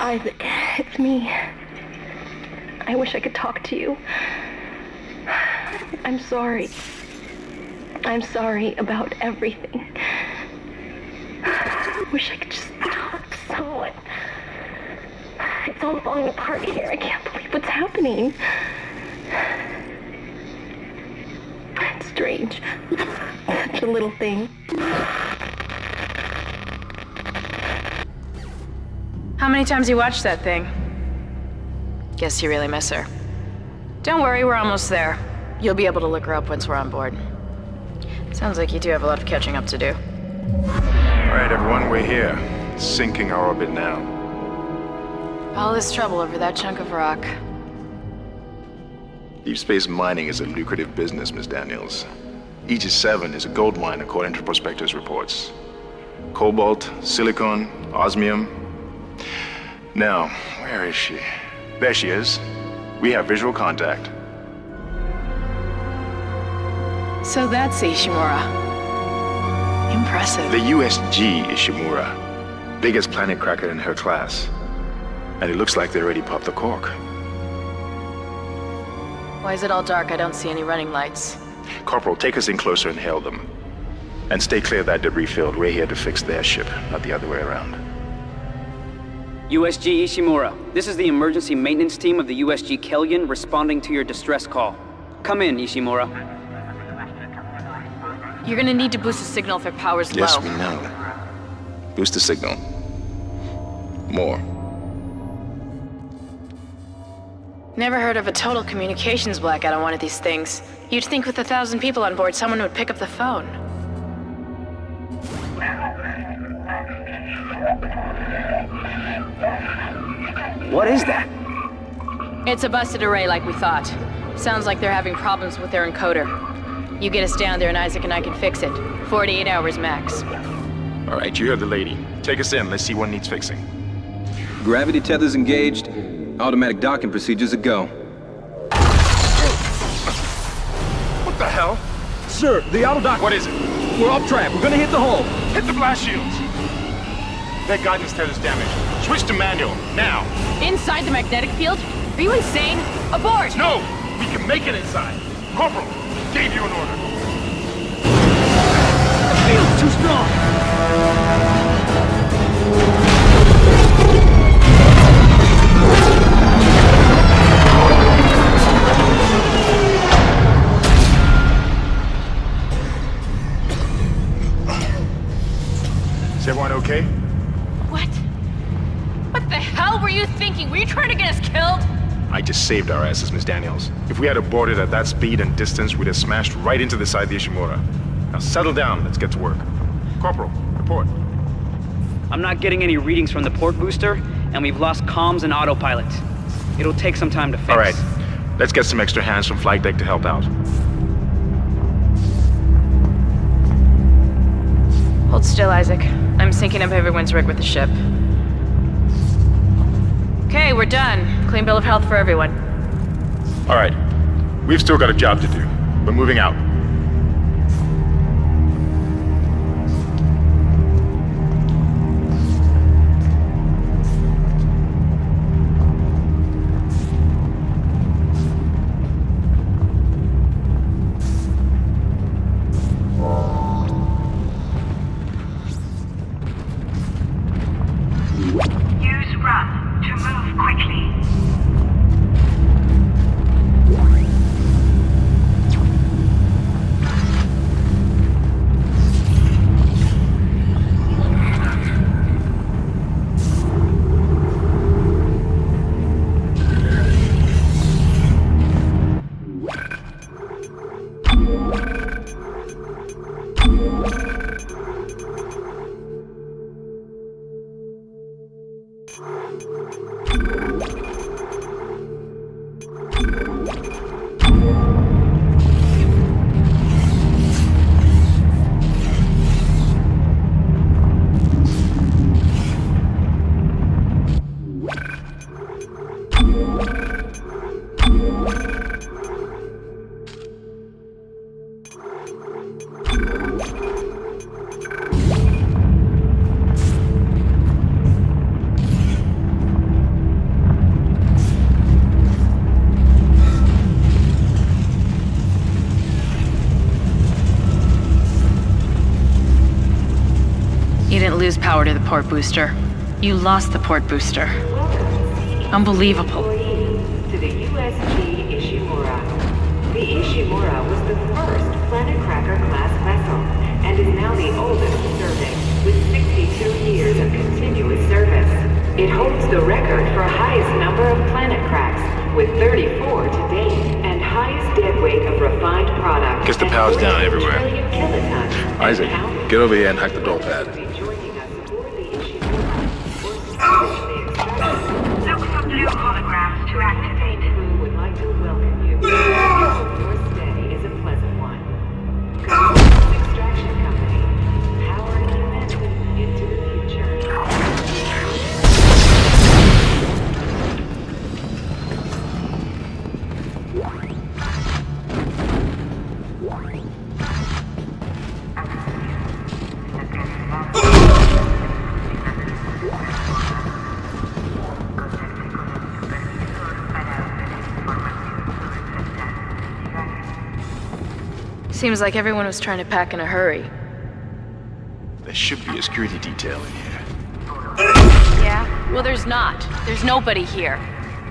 Isaac, it's me. I wish I could talk to you. I'm sorry. I'm sorry about everything. I wish I could just talk to someone. It's all falling apart here. I can't believe what's happening. It's strange. Such a little thing. How many times you watched that thing? Guess you really miss her. Don't worry, we're almost there. You'll be able to look her up once we're on board. Sounds like you do have a lot of catching up to do. All right, everyone, we're here. Sinking our orbit now. All this trouble over that chunk of rock. Deep space mining is a lucrative business, Miss Daniels. Aegis 7 is a gold mine according to prospectors' reports. Cobalt, silicon, osmium. Now, where is she? There she is. We have visual contact. So that's Ishimura. Impressive. The USG Ishimura. Biggest planet cracker in her class. And it looks like they already popped the cork. Why is it all dark? I don't see any running lights. Corporal, take us in closer and hail them. And stay clear of that debris field. We're here to fix their ship, not the other way around. USG Ishimura, this is the emergency maintenance team of the USG Kellion responding to your distress call. Come in, Ishimura. You're gonna need to boost the signal if their power's low. Yes, we know. Boost the signal. More. Never heard of a total communications blackout on one of these things. You'd think with 1,000 people on board, someone would pick up the phone. What is that? It's a busted array like we thought. Sounds like they're having problems with their encoder. You get us down there and Isaac and I can fix it. 48 hours max. All right, you heard the lady. Take us in. Let's see what needs fixing. Gravity tethers engaged. Automatic docking procedures a go. What the hell? Sir, the auto dock. What is it? We're off track. We're gonna hit the hull. Hit the blast shields! Their guidance tether's damaged. Switch to manual, now! Inside the magnetic field? Are you insane? Abort! No! We can make it inside! Corporal, gave you an order. The field's too strong. Is everyone okay? What? What the hell were you thinking? Were you trying to get us killed? I just saved our asses, Miss Daniels. If we had aborted at that speed and distance, we'd have smashed right into the side of the Ishimura. Now settle down, let's get to work. Corporal, report. I'm not getting any readings from the port booster, and we've lost comms and autopilot. It'll take some time to fix. All right, let's get some extra hands from flight deck to help out. Hold still, Isaac. I'm syncing up everyone's rig with the ship. Okay, we're done. Clean bill of health for everyone. All right, we've still got a job to do. We're moving out. Use run to move quickly. lose power to the port booster. You lost the port booster. Unbelievable. To the USG Ishimura. The Ishimura was the first Planet Cracker class vessel and is now the oldest serving, with 62 years of continuous service. It holds the record for highest number of planet cracks, with 34 to date, and highest dead weight of refined product. Guess the power's down everywhere. Isaac, Isaac, get over here and hack the door pad. Look for blue holograms to activate. Crew would like to welcome you. Your stay is a pleasant one. Coast Extraction Company, powering humanity into the future. Seems like everyone was trying to pack in a hurry. There should be a security detail in here. Yeah? Well, there's not. There's nobody here.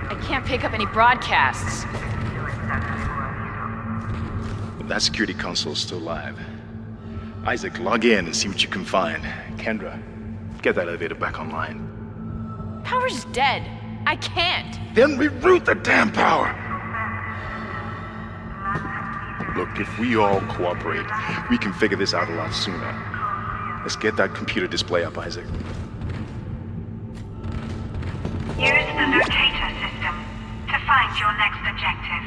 I can't pick up any broadcasts. That security console's still live. Isaac, log in and see what you can find. Kendra, get that elevator back online. Power's dead. I can't. Then reroute the damn power! Look, if we all cooperate, we can figure this out a lot sooner. Let's get that computer display up, Isaac. Use the locator system to find your next objective.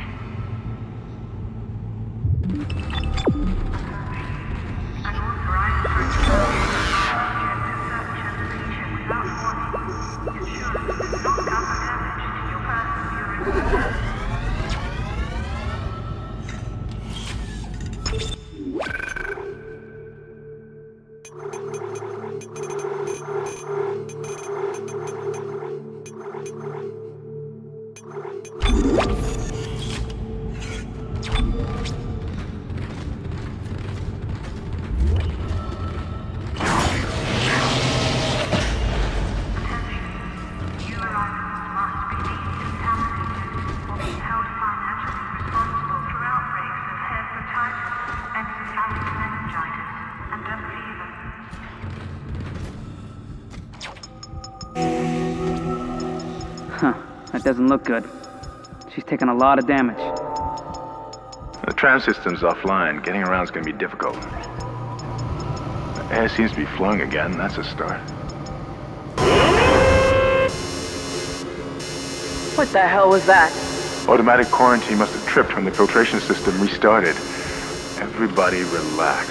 That doesn't look good. She's taken a lot of damage. The tram system's offline. Getting around's gonna be difficult. The air seems to be flowing again. That's a start. What the hell was that? Automatic quarantine must have tripped when the filtration system restarted. Everybody relax.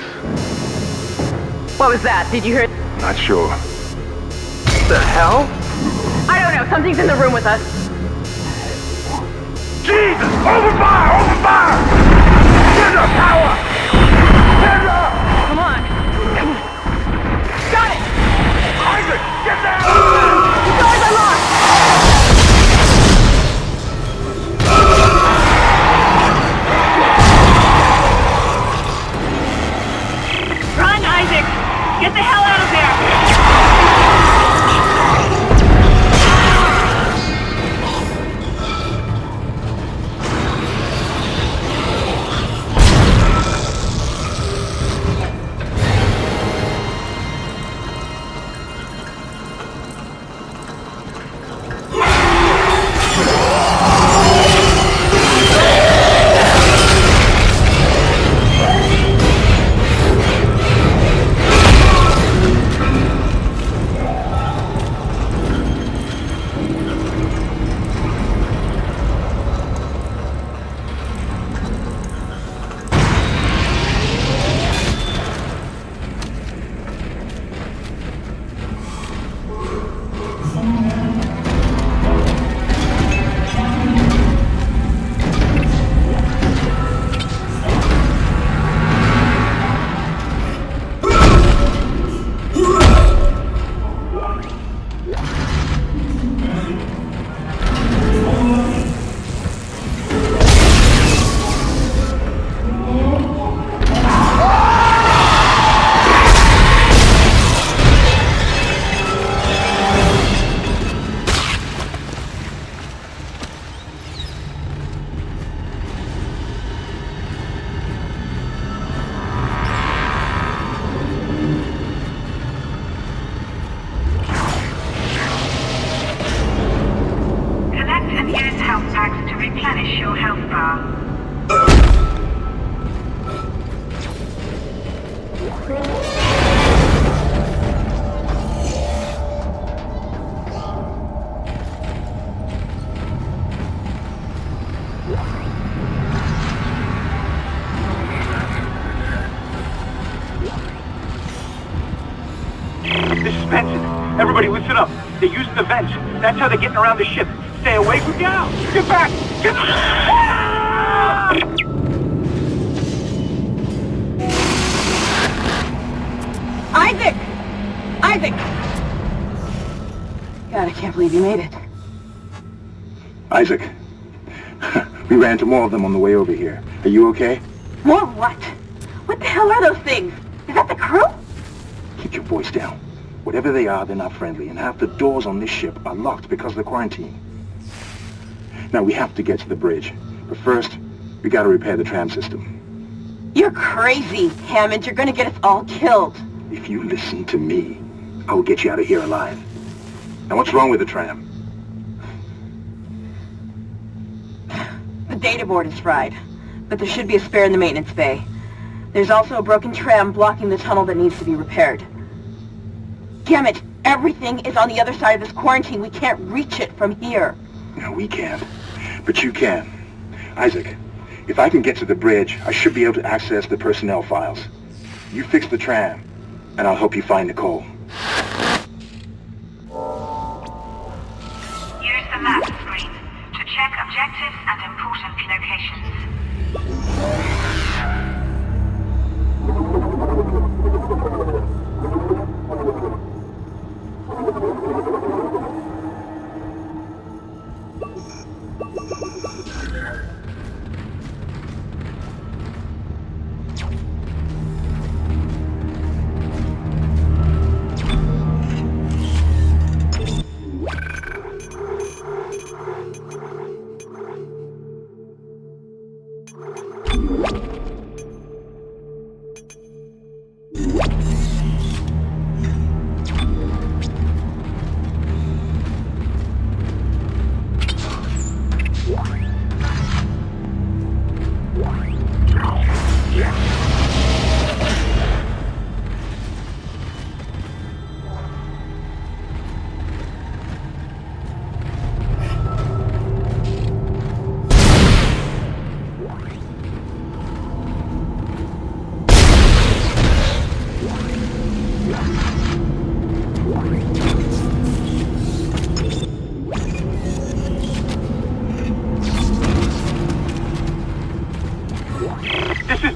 What was that? Did you hear? Not sure. What the hell? I don't know. Something's in the room with us. Jesus! Open fire! Open fire! Get the power! Get up! Come on. Got it! Isaac! Get down! You guys are lost! Run, Isaac! Get the hell out of there! replenish your health bar. This is Benson. Everybody listen up. They're using the vents. That's how they're getting around the ship. Stay away from down. Get back! Get Isaac! Isaac! God, I can't believe you made it. Isaac, we ran into more of them on the way over here. Are you okay? More what? What the hell are those things? Is that the crew? Keep your voice down. Whatever they are, they're not friendly, and half the doors on this ship are locked because of the quarantine. Now, we have to get to the bridge. But first, we gotta repair the tram system. You're crazy, Hammond. You're gonna get us all killed. If you listen to me, I will get you out of here alive. Now, what's wrong with the tram? The data board is fried, but there should be a spare in the maintenance bay. There's also a broken tram blocking the tunnel that needs to be repaired. Damn it! Everything is on the other side of this quarantine. We can't reach it from here. No, we can't. But you can. Isaac, if I can get to the bridge, I should be able to access the personnel files. You fix the tram, and I'll help you find Nicole. Use the map screen to check objectives and important locations.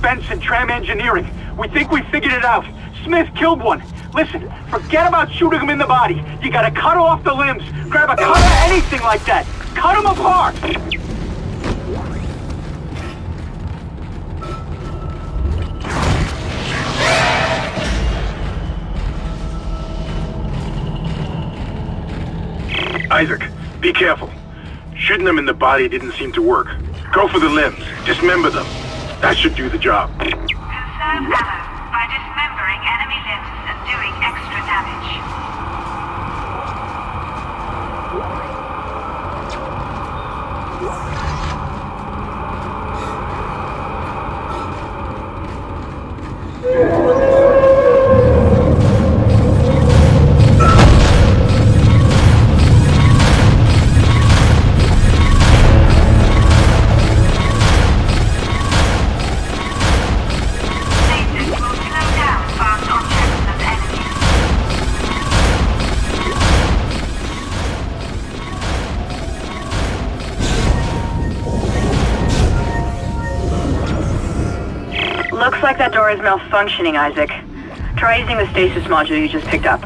Benson, Tram Engineering. We think we figured it out. Smith killed one. Listen, forget about shooting him in the body. You gotta cut off the limbs. Grab a cutter, anything like that. Cut him apart! Isaac, be careful. Shooting them in the body didn't seem to work. Go for the limbs. Dismember them. That should do the job. Conserve ammo by dismembering enemy limbs and doing extra damage. Looks like that door is malfunctioning, Isaac. Try using the stasis module you just picked up.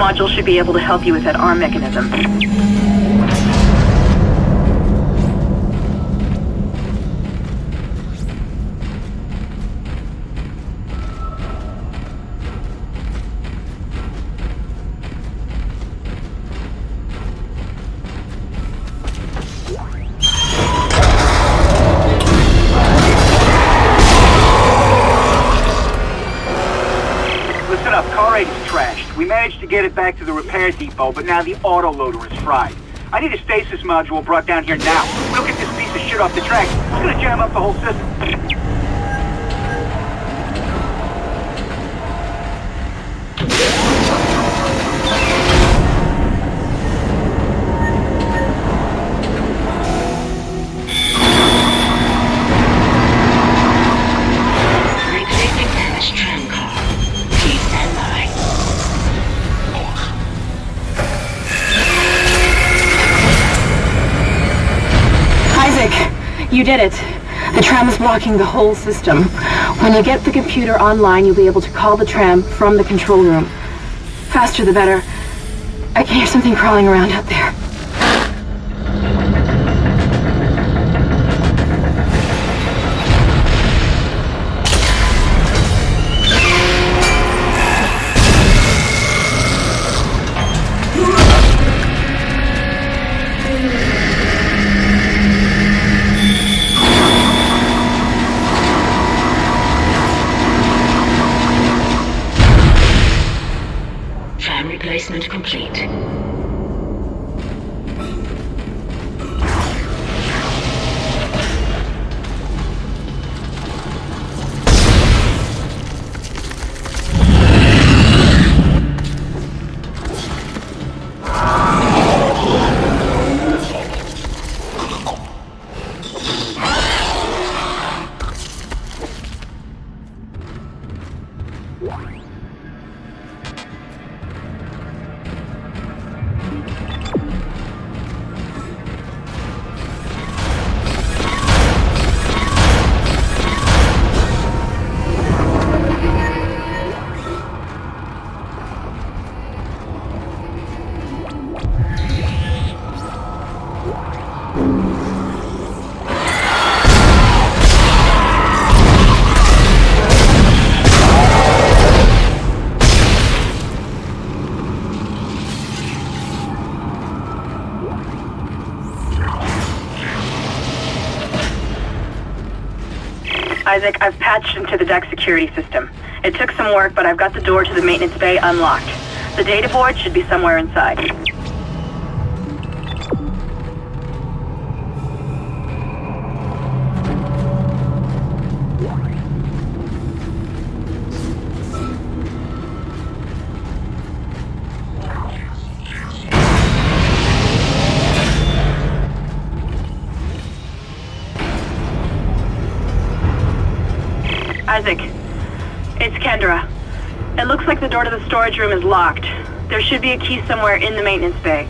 module should be able to help you with that arm mechanism. Listen up, car 8 is trashed. We managed to get it back to the repair depot, but now the autoloader is fried. I need a stasis module brought down here now. We'll get this piece of shit off the track. It's gonna jam up the whole system. Replacing damaged tram car. Please stand by. Isaac, you did it. The tram is blocking the whole system. When you get the computer online, you'll be able to call the tram from the control room. Faster the better. I can hear something crawling around out there. Tram replacement complete. Isaac, I've patched into the deck security system. It took some work, but I've got the door to the maintenance bay unlocked. The data board should be somewhere inside. Isaac, it's Kendra. It looks like the door to the storage room is locked. There should be a key somewhere in the maintenance bay.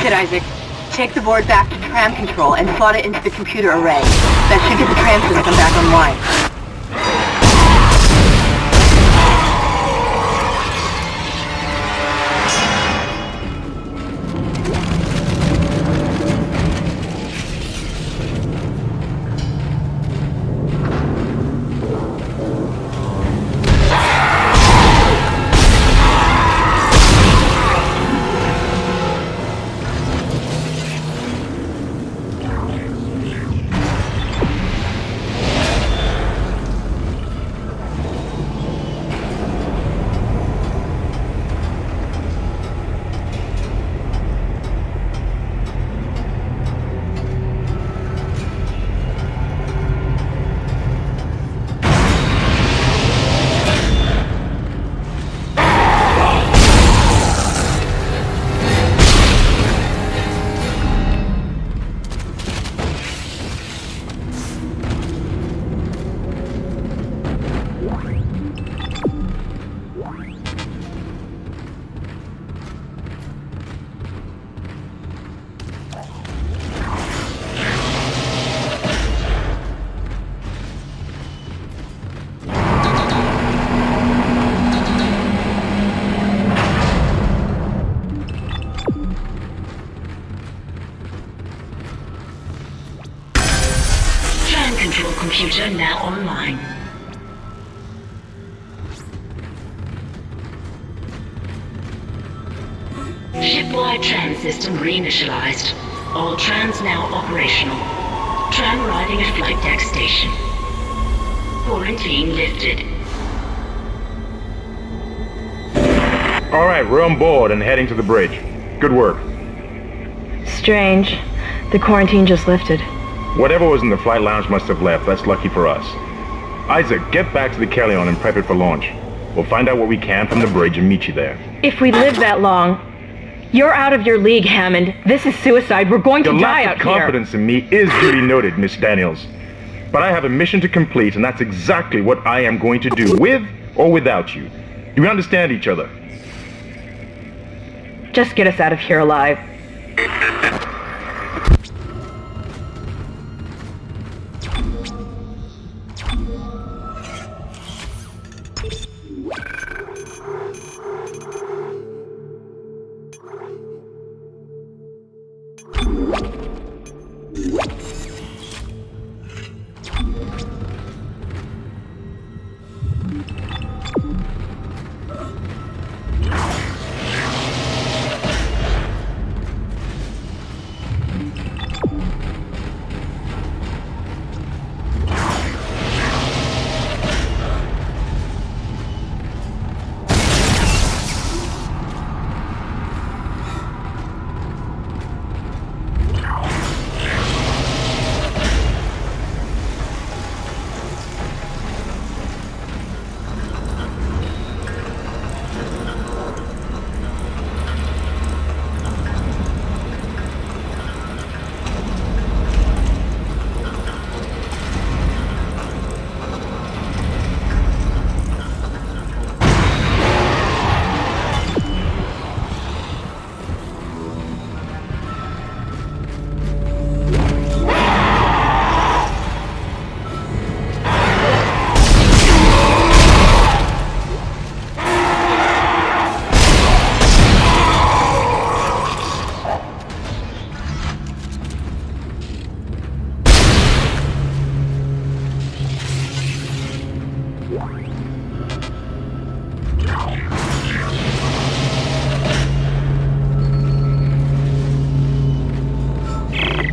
That's it, Isaac. Take the board back to tram control and slot it into the computer array. That should get the tram system back online. Control computer now online. Shipwide tram system reinitialized. All trams now operational. Tram arriving at flight deck station. Quarantine lifted. All right, we're on board and heading to the bridge. Good work. Strange. The quarantine just lifted. Whatever was in the flight lounge must have left. That's lucky for us. Isaac, get back to the Kellion and prep it for launch. We'll find out what we can from the bridge and meet you there. If we live that long, you're out of your league, Hammond. This is suicide. We're going to die out here. Your lack of confidence in me is duly noted, Miss Daniels. But I have a mission to complete, and that's exactly what I am going to do, with or without you. Do we understand each other? Just get us out of here alive.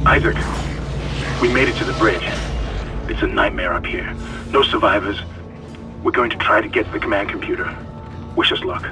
Isaac, we made it to the bridge. It's a nightmare up here. No survivors. We're going to try to get to the command computer. Wish us luck.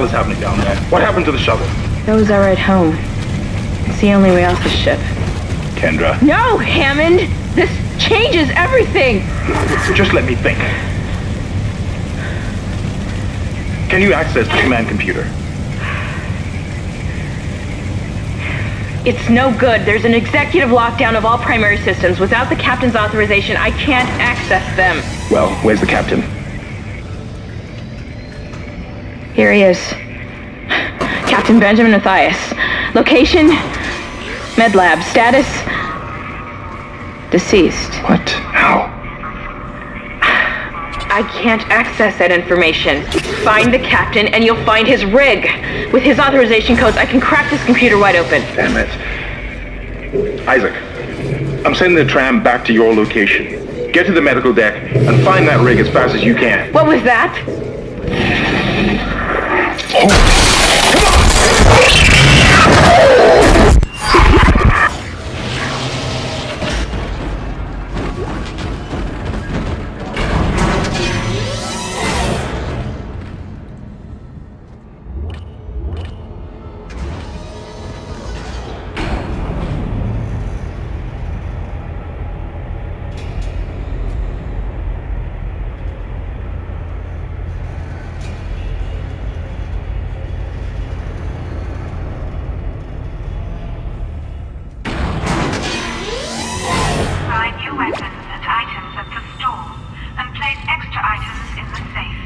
hell is happening down there? What happened to the shuttle? That was our ride home. It's the only way off the ship. Kendra. No, Hammond! This changes everything! Just let me think. Can you access the command computer? It's no good. There's an executive lockdown of all primary systems. Without the captain's authorization, I can't access them. Well, where's the captain? Here he is. Captain Benjamin Mathias. Location? Med lab. Status? Deceased. What? How? I can't access that information. Find the captain and you'll find his rig. With his authorization codes, I can crack this computer wide open. Damn it. Isaac, I'm sending the tram back to your location. Get to the medical deck and find that rig as fast as you can. What was that? Find new weapons and items at the store, and place extra items in the safe.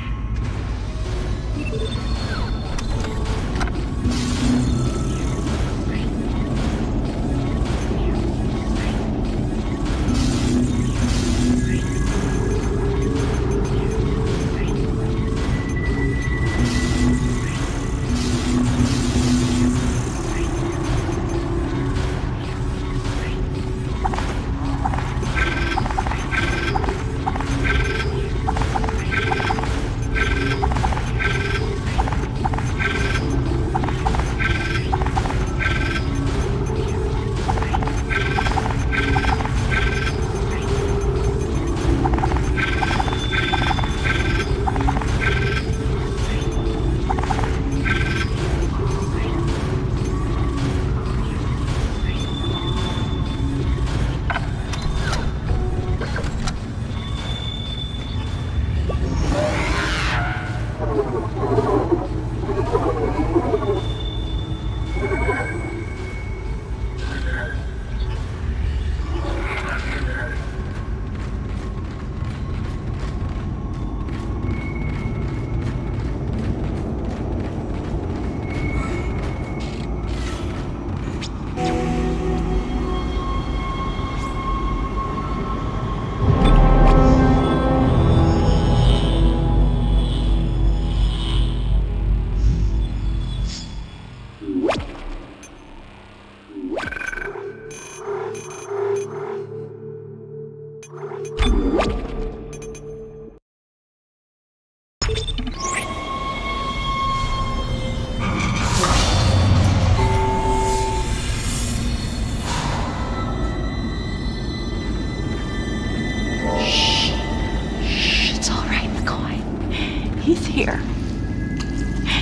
He's here.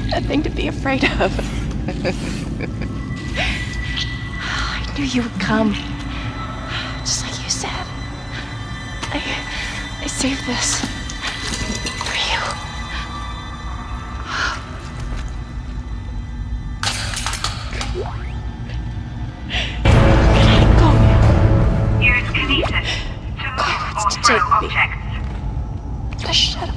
Nothing to be afraid of. I knew you would come. Just like you said. I saved this for you. Can I go now? Use kinesis to move or throw objects. Just shut up.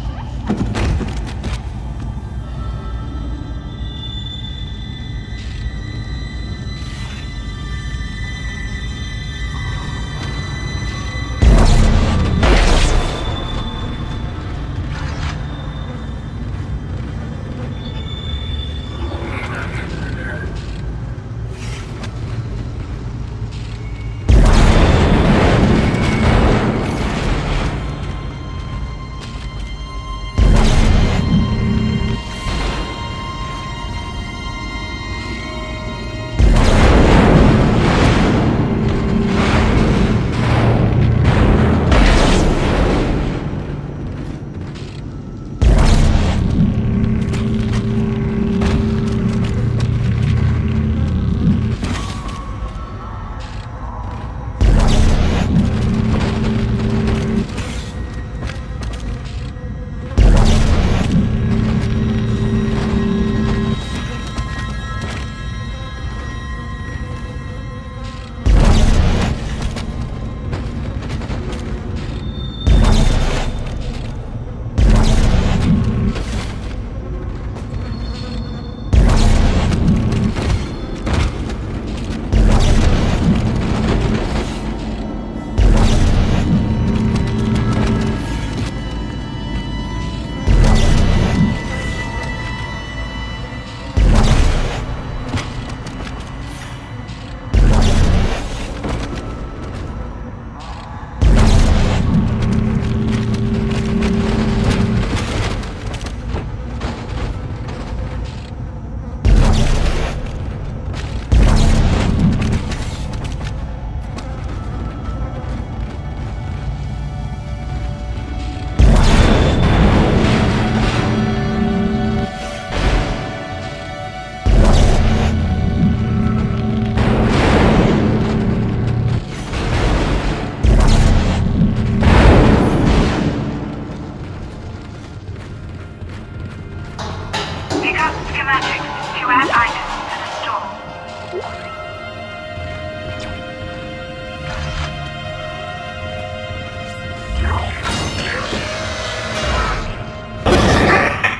schematics to add items to the store.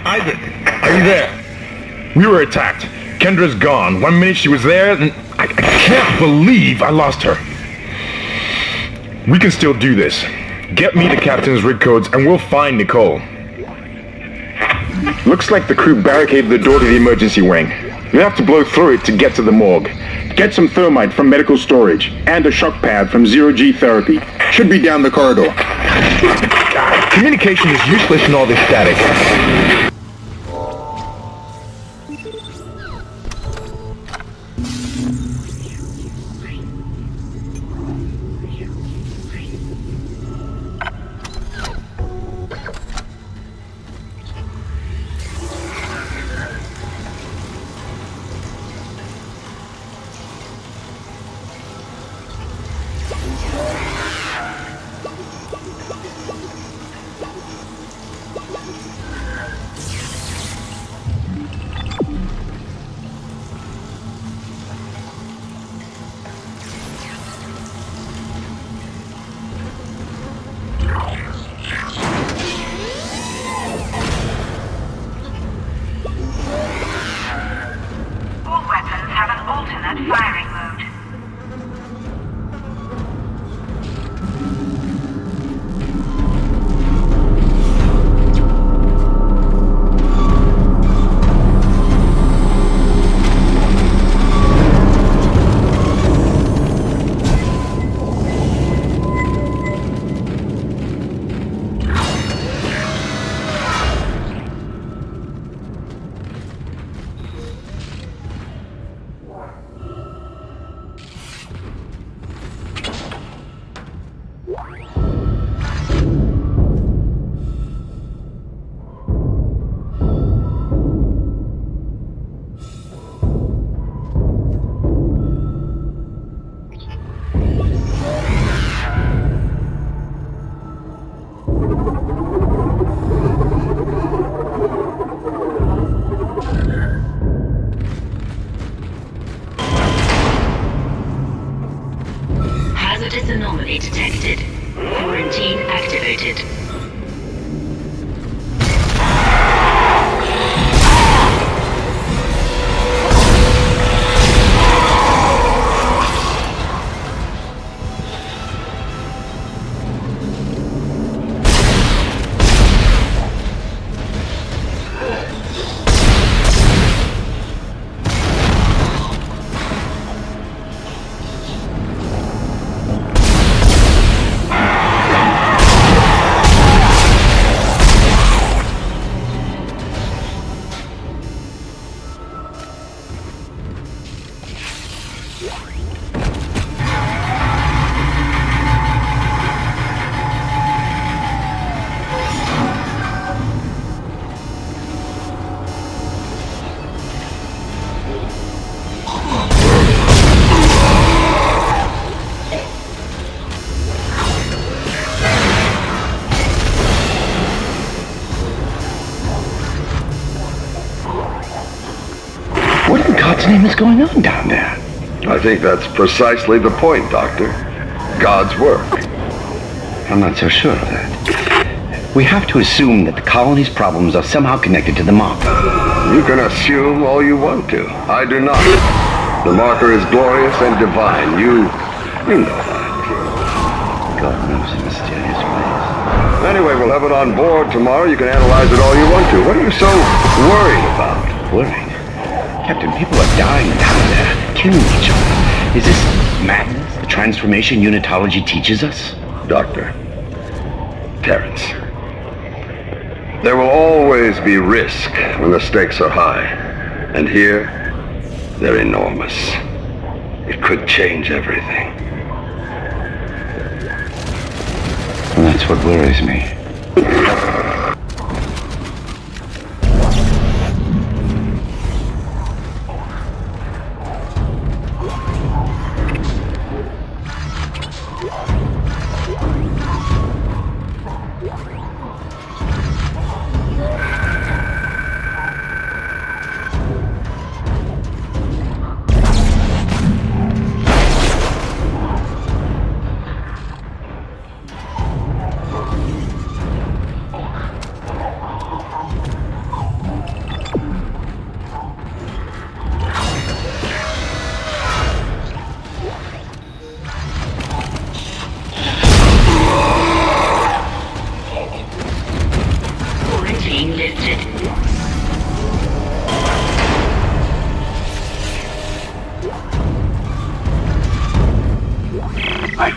Isaac, are you there? We were attacked. Kendra's gone. 1 minute she was there, and I can't believe I lost her. We can still do this. Get me the captain's rig codes, and we'll find Nicole. Looks like the crew barricaded the door to the emergency wing. We have to blow through it to get to the morgue. Get some thermite from medical storage, and a shock pad from zero-G therapy. Should be down the corridor. Communication is useless in all this static. Firing mode. Hazardous anomaly detected. Quarantine activated. What in God's name is going on down there? I think that's precisely the point, Doctor. God's work. I'm not so sure of that. We have to assume that the colony's problems are somehow connected to the marker. You can assume all you want to. I do not. The marker is glorious and divine. You know that. God knows in mysterious ways. Anyway, we'll have it on board tomorrow. You can analyze it all you want to. What are you so worried about? Worried? Captain, people are dying down there, killing each other. Is this madness the transformation unitology teaches us? Doctor, Terrence, there will always be risk when the stakes are high. And here, they're enormous. It could change everything. And that's what worries me.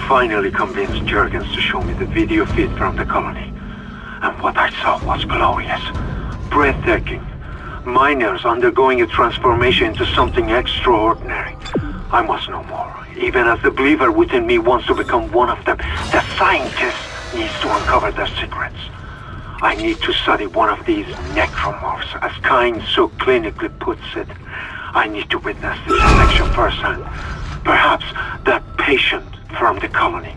finally convinced Jurgens to show me the video feed from the colony. And what I saw was glorious. Breathtaking. Miners undergoing a transformation into something extraordinary. I must know more. Even as the believer within me wants to become one of them, the scientist needs to uncover their secrets. I need to study one of these necromorphs, as Kyne so clinically puts it. I need to witness this connection firsthand. Perhaps that patient from the colony.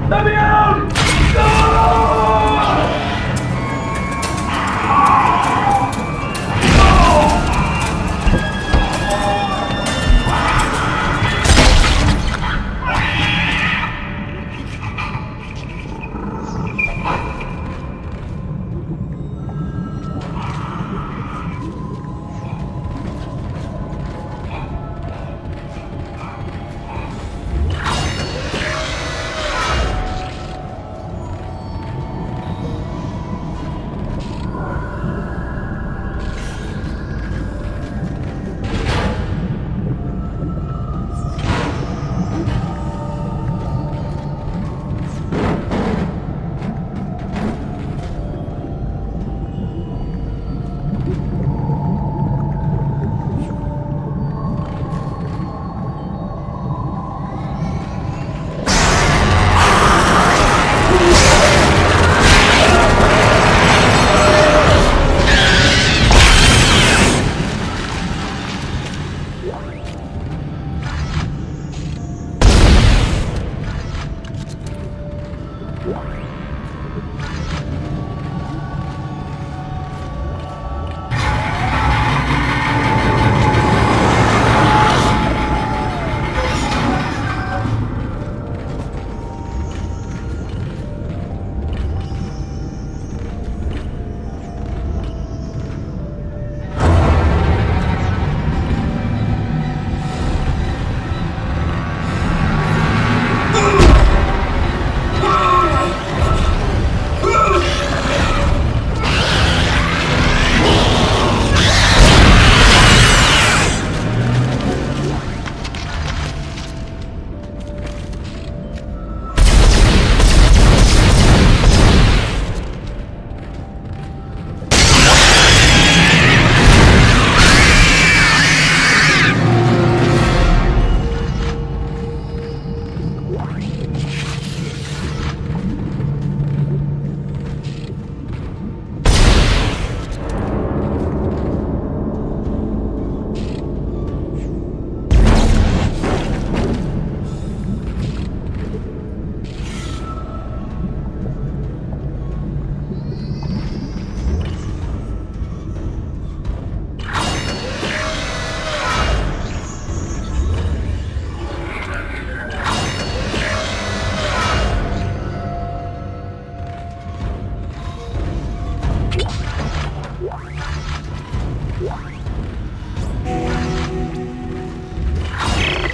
Let me out!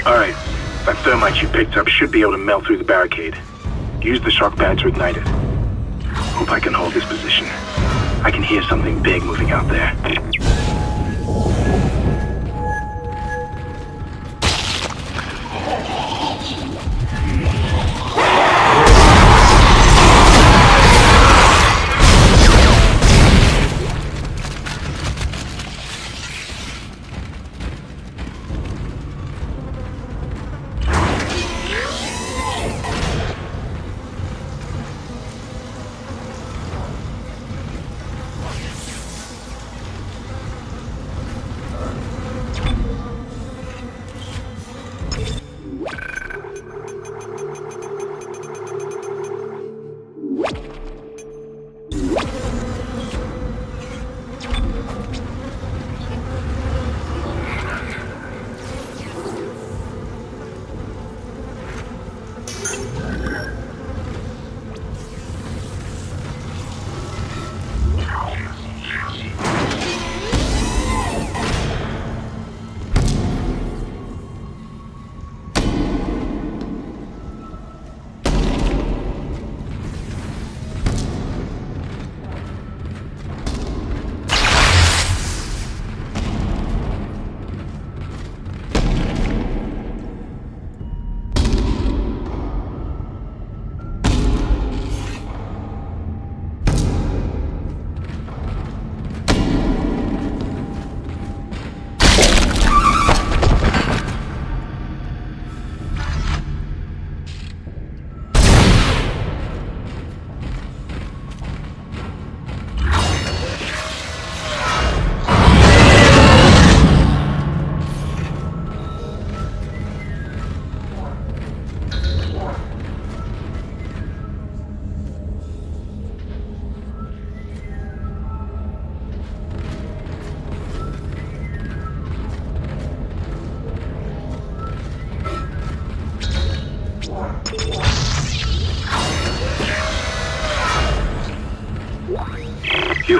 Alright, that thermite you picked up should be able to melt through the barricade. Use the shock pad to ignite it. Hope I can hold this position. I can hear something big moving out there.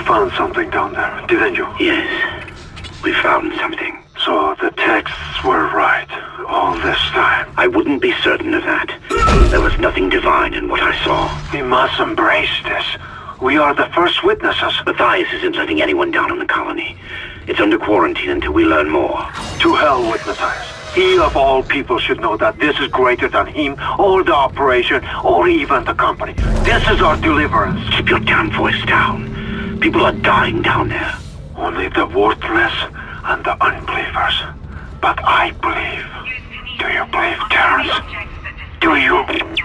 found something down there, didn't you? Yes, we found something. So the texts were right all this time. I wouldn't be certain of that. There was nothing divine in what I saw. We must embrace this. We are the first witnesses. Matthias isn't letting anyone down in the colony. It's under quarantine until we learn more. To hell with Matthias. He of all people should know that this is greater than him, or the operation, or even the company. This is our deliverance. Keep your damn voice down. People are dying down there. Only the worthless and the unbelievers. But I believe. Do you believe, Terrence? Do you?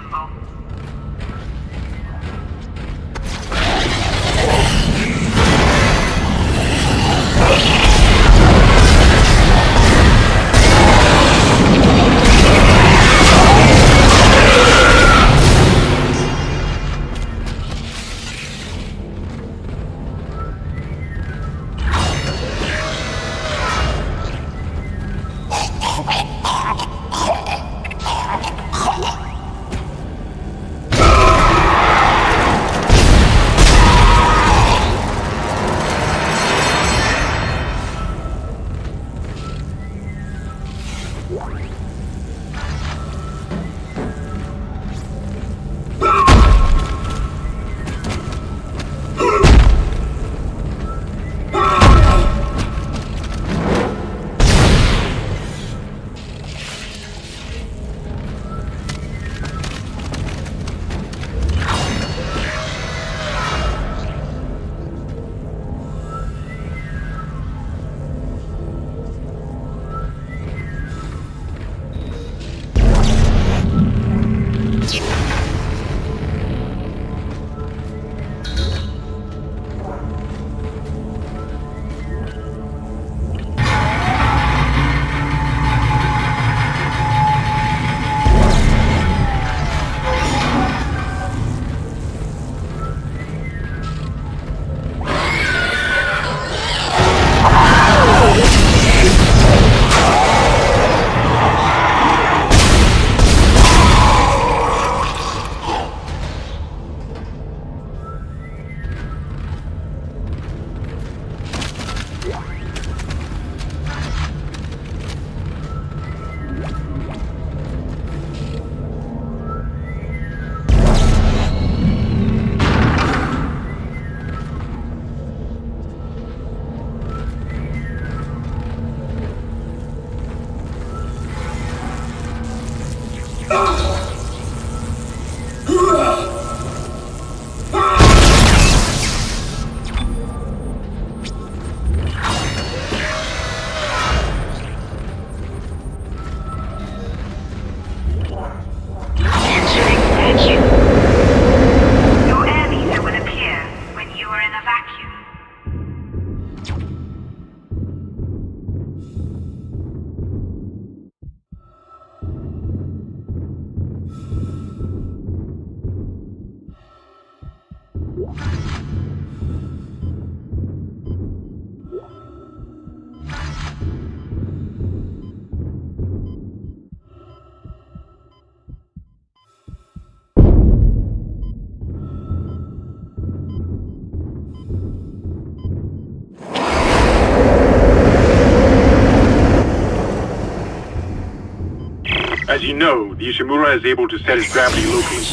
As you know, the Ishimura is able to set its gravity locally.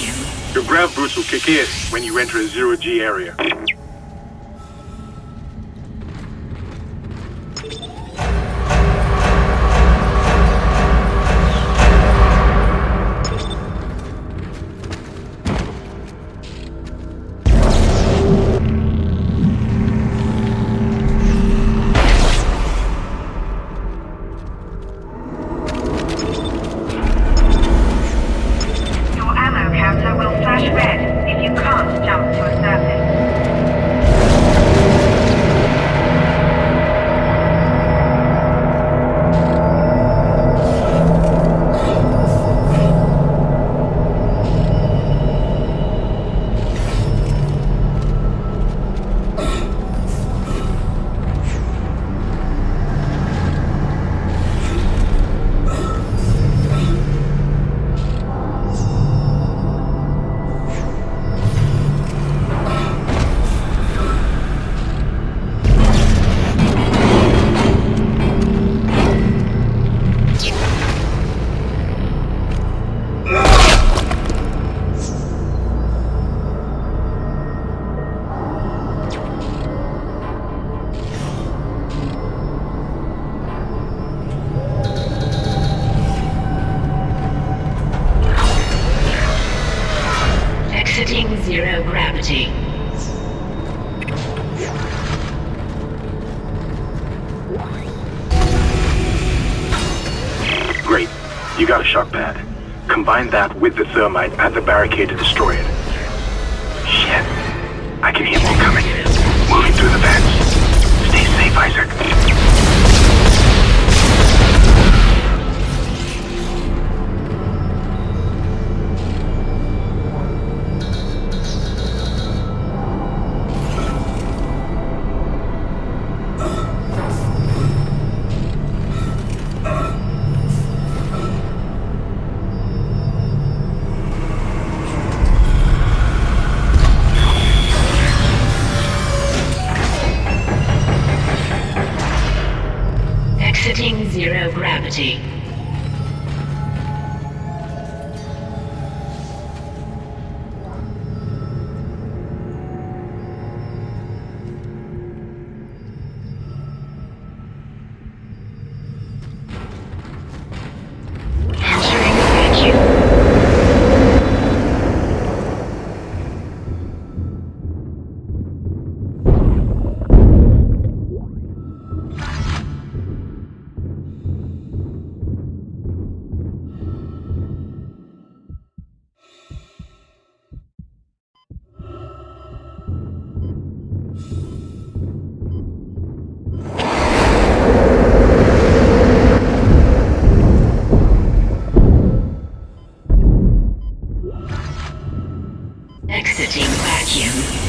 Your grav boost will kick in when you enter a zero-G area. Your ammo counter will flash red if you can't jump to a surface. You got a shock pad. Combine that with the thermite at the barricade to destroy it. Shit. I can hear more coming. Moving through the vents. Stay safe, Isaac. Exiting zero gravity. Entering vacuum. Exiting vacuum.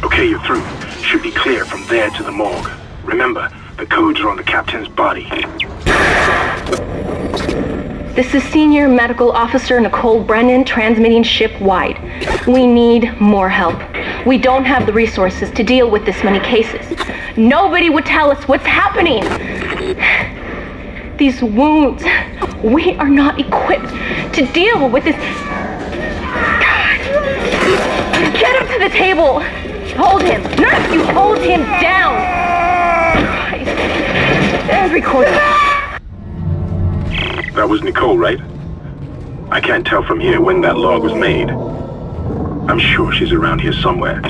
Okay, you're through. Should be clear from there to the morgue. Remember, the codes are on the captain's body. This is Senior Medical Officer Nicole Brennan transmitting ship-wide. We need more help. We don't have the resources to deal with this many cases. Nobody would tell us what's happening. These wounds, we are not equipped to deal with this. God. Get him to the table. Hold him. Nurse, you hold him down. Christ. There's recording. That was Nicole, right? I can't tell from here when that log was made. I'm sure she's around here somewhere.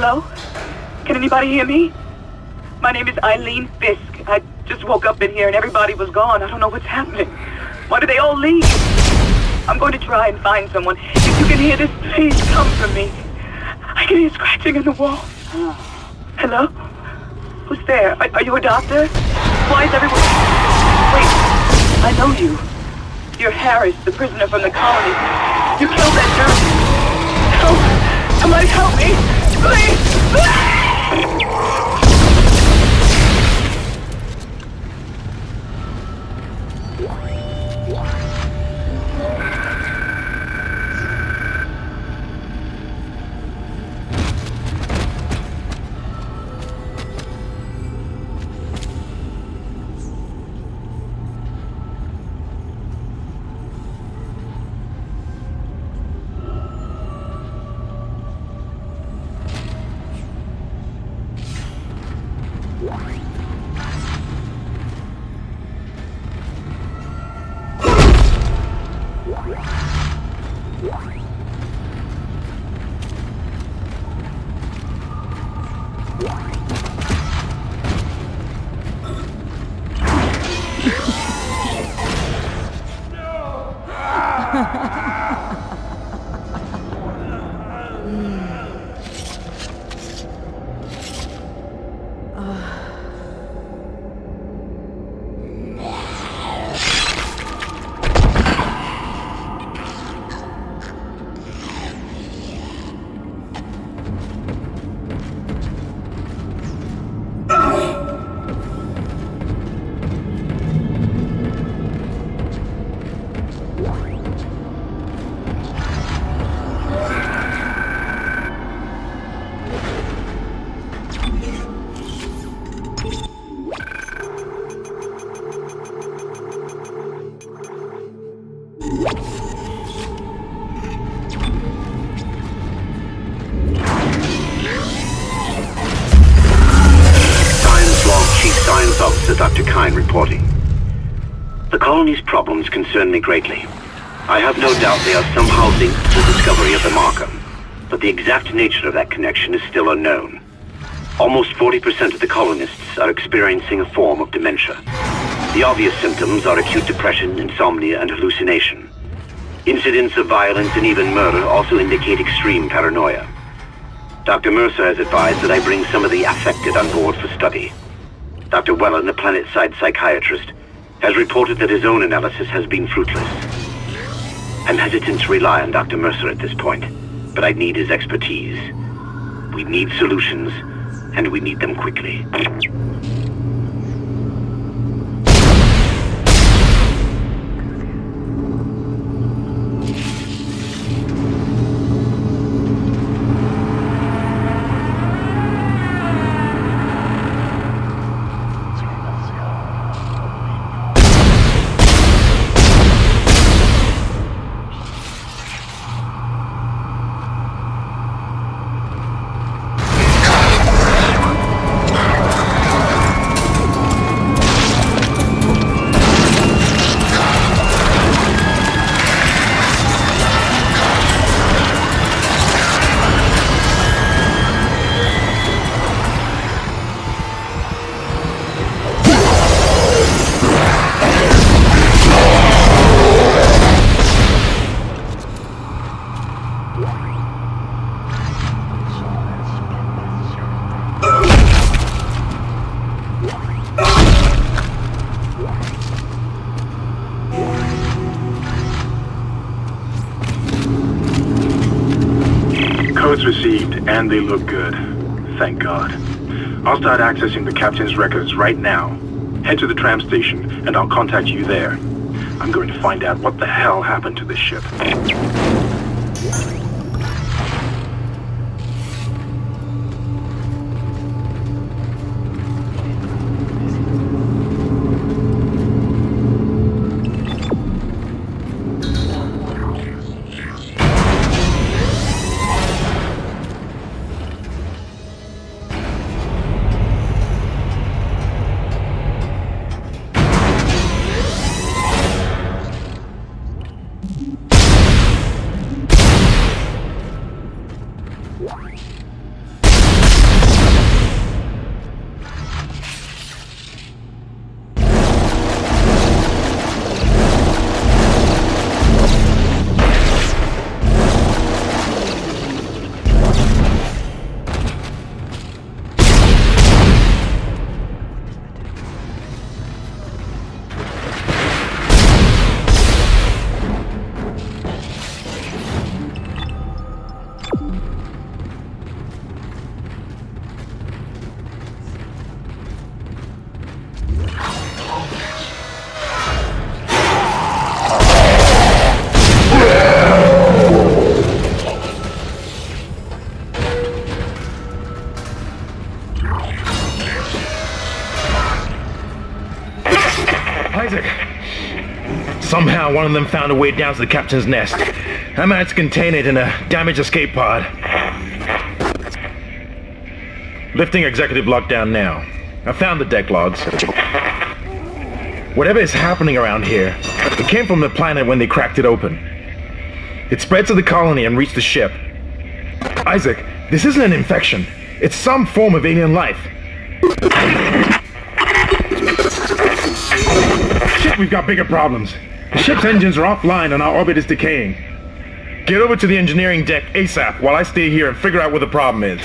Hello? Can anybody hear me? My name is Eileen Fisk. I just woke up in here and everybody was gone. I don't know what's happening. Why did they all leave? I'm going to try and find someone. If you can hear this, please come for me. I can hear scratching in the wall. Hello? Who's there? Are you a doctor? Why is everyone... Wait, I know you. You're Harris, the prisoner from the colony. You killed that girl. Help! Somebody help me! Please! Dr. Kyne reporting. The colony's problems concern me greatly. I have no doubt they are somehow linked to the discovery of the marker, but the exact nature of that connection is still unknown. Almost 40% of the colonists are experiencing a form of dementia. The obvious symptoms are acute depression, insomnia, and hallucination. Incidents of violence and even murder also indicate extreme paranoia. Dr. Mercer has advised that I bring some of the affected on board for study. Dr. Wellen, the planet-side psychiatrist, has reported that his own analysis has been fruitless. I'm hesitant to rely on Dr. Mercer at this point, but I need his expertise. We need solutions, and we need them quickly. Codes received, and they look good. Thank God. I'll start accessing the captain's records right now. Head to the tram station, and I'll contact you there. I'm going to find out what the hell happened to this ship. Somehow one of them found a way down to the captain's nest. I managed to contain it in a damaged escape pod. Lifting executive lockdown now. I found the deck logs. Whatever is happening around here, it came from the planet when they cracked it open. It spread to the colony and reached the ship. Isaac, this isn't an infection. It's some form of alien life. Shit, we've got bigger problems. The ship's engines are offline and our orbit is decaying. Get over to the engineering deck ASAP while I stay here and figure out what the problem is.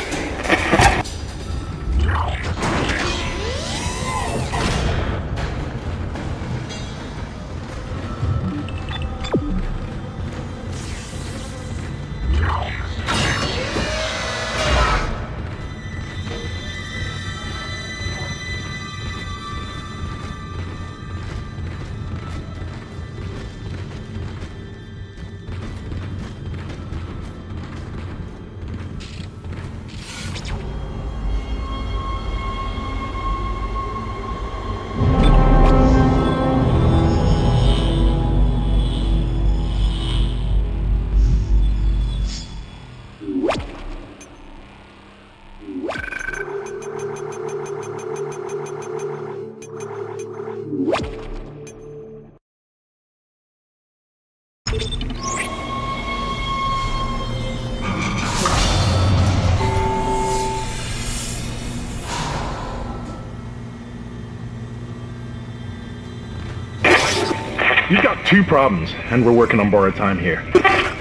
You've got two problems, and we're working on borrowed time here.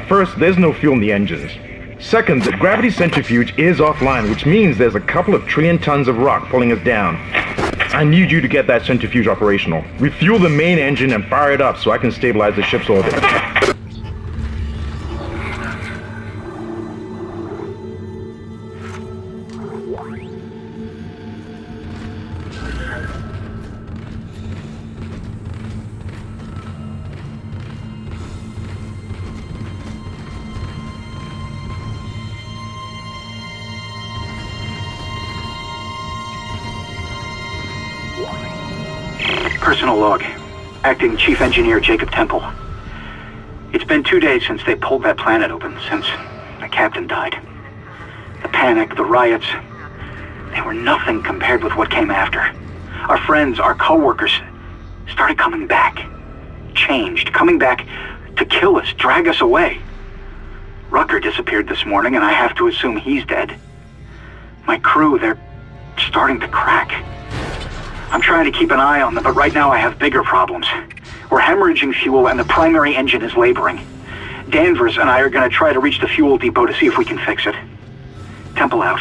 First, there's no fuel in the engines. Second, the gravity centrifuge is offline, which means there's a couple of trillion tons of rock pulling us down. I need you to get that centrifuge operational. Refuel the main engine and fire it up so I can stabilize the ship's orbit. Personal log. Acting Chief Engineer Jacob Temple. It's been 2 days since they pulled that planet open, since the captain died. The panic, the riots, they were nothing compared with what came after. Our friends, our co-workers, started coming back. Changed, coming back to kill us, drag us away. Rucker disappeared this morning, and I have to assume he's dead. My crew, they're starting to crack. I'm trying to keep an eye on them, but right now I have bigger problems. We're hemorrhaging fuel and the primary engine is laboring. Danvers and I are going to try to reach the fuel depot to see if we can fix it. Temple out.